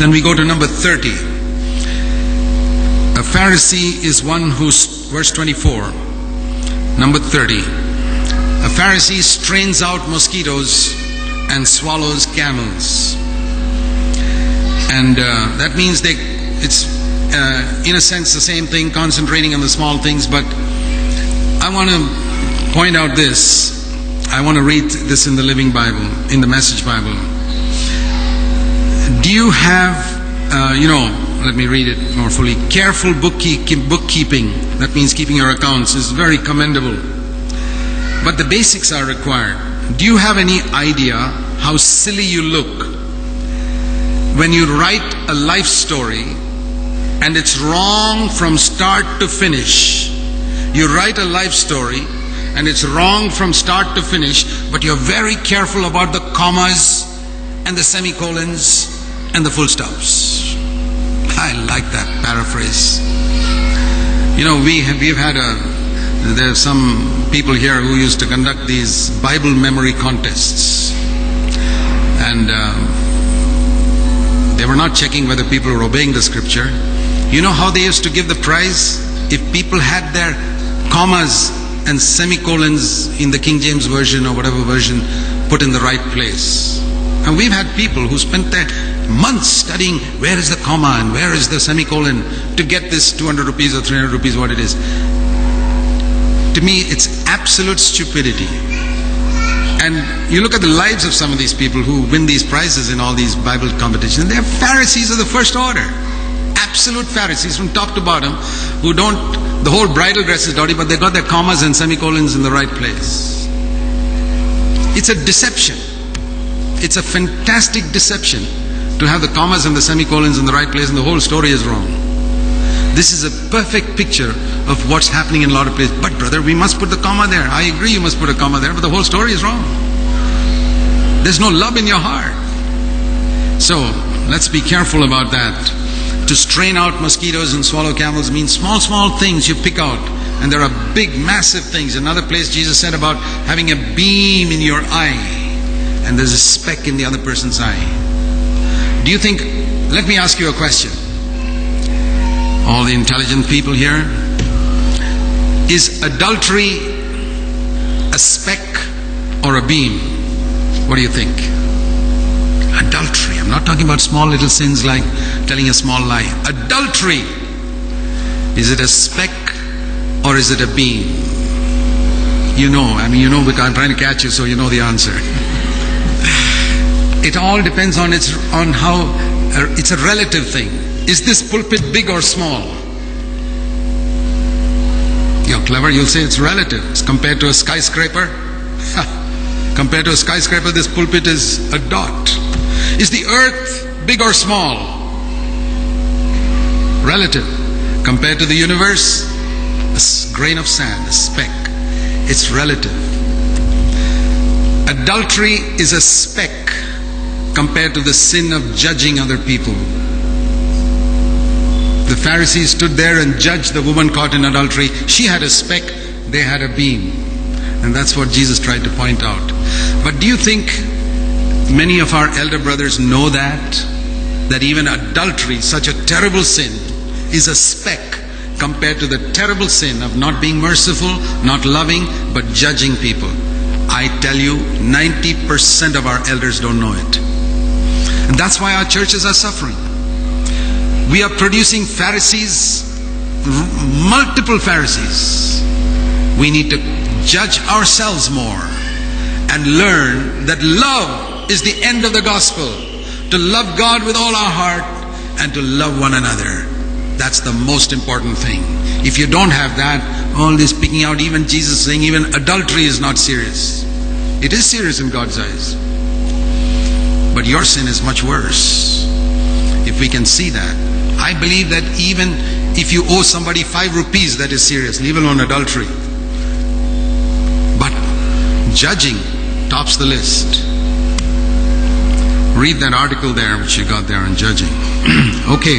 Then we go to number 30. A Pharisee is one who's, verse 24, number 30. A Pharisee strains out mosquitoes and swallows camels. And that means it's in a sense the same thing, concentrating on the small things. But I want to point out this. I want to read this in the Living Bible, in the Message Bible. Do you have, let me read it more fully. Careful bookkeeping, that means keeping your accounts, is very commendable. But the basics are required. Do you have any idea how silly you look when you write a life story and it's wrong from start to finish? You write a life story and it's wrong from start to finish, but you're very careful about the commas and the semicolons and the full stops. I like that paraphrase. We've had there's some people here who used to conduct these Bible memory contests, and they were not checking whether people were obeying the scripture. You know how they used to give the prize? If people had their commas and semicolons in the King James Version or whatever version put in the right place. And we've had people who spent their months studying where is the comma and where is the semicolon to get this 200 rupees or 300 rupees, what it is. To me, it's absolute stupidity. And you look at the lives of some of these people who win these prizes in all these Bible competitions. They're Pharisees of the first order. Absolute Pharisees from top to bottom, who the whole bridal dress is dirty, but they got their commas and semicolons in the right place. It's a deception. It's a fantastic deception to have the commas and the semicolons in the right place and the whole story is wrong. This is a perfect picture of what's happening in a lot of places. But brother, we must put the comma there. I agree you must put a comma there, but the whole story is wrong. There's no love in your heart. So let's be careful about that. To strain out mosquitoes and swallow camels means small things you pick out. And there are big, massive things. Another place Jesus said about having a beam in your eye and there's a speck in the other person's eye. Do you think, let me ask you a question. All the intelligent people here. Is adultery a speck or a beam? What do you think? Adultery. I'm not talking about small little sins like telling a small lie. Adultery. Is it a speck or is it a beam? You know because I'm trying to catch you, so you know the answer. It all depends on how it's a relative thing. Is this pulpit big or small? You're clever, you'll say it's relative. It's compared to a skyscraper. Compared to a skyscraper, this pulpit is a dot. Is the earth big or small? Relative. Compared to the universe, a grain of sand, a speck. It's relative. Adultery is a speck compared to the sin of judging other people. The Pharisees stood there and judged the woman caught in adultery. She had a speck, they had a beam. And that's what Jesus tried to point out. But do you think many of our elder brothers know that even adultery, such a terrible sin, is a speck compared to the terrible sin of not being merciful, not loving, but judging people? I tell you, 90% of our elders don't know it. And that's why our churches are suffering. We are producing Pharisees, multiple Pharisees. We need to judge ourselves more and learn that love is the end of the gospel. To love God with all our heart and to love one another. That's the most important thing. If you don't have that, all this picking out, even Jesus saying even adultery is not serious. It is serious in God's eyes. But your sin is much worse. If we can see that. I believe that even if you owe somebody 5 rupees, that is serious, leave alone adultery. But judging tops the list. Read that article there which you got there on judging. Okay.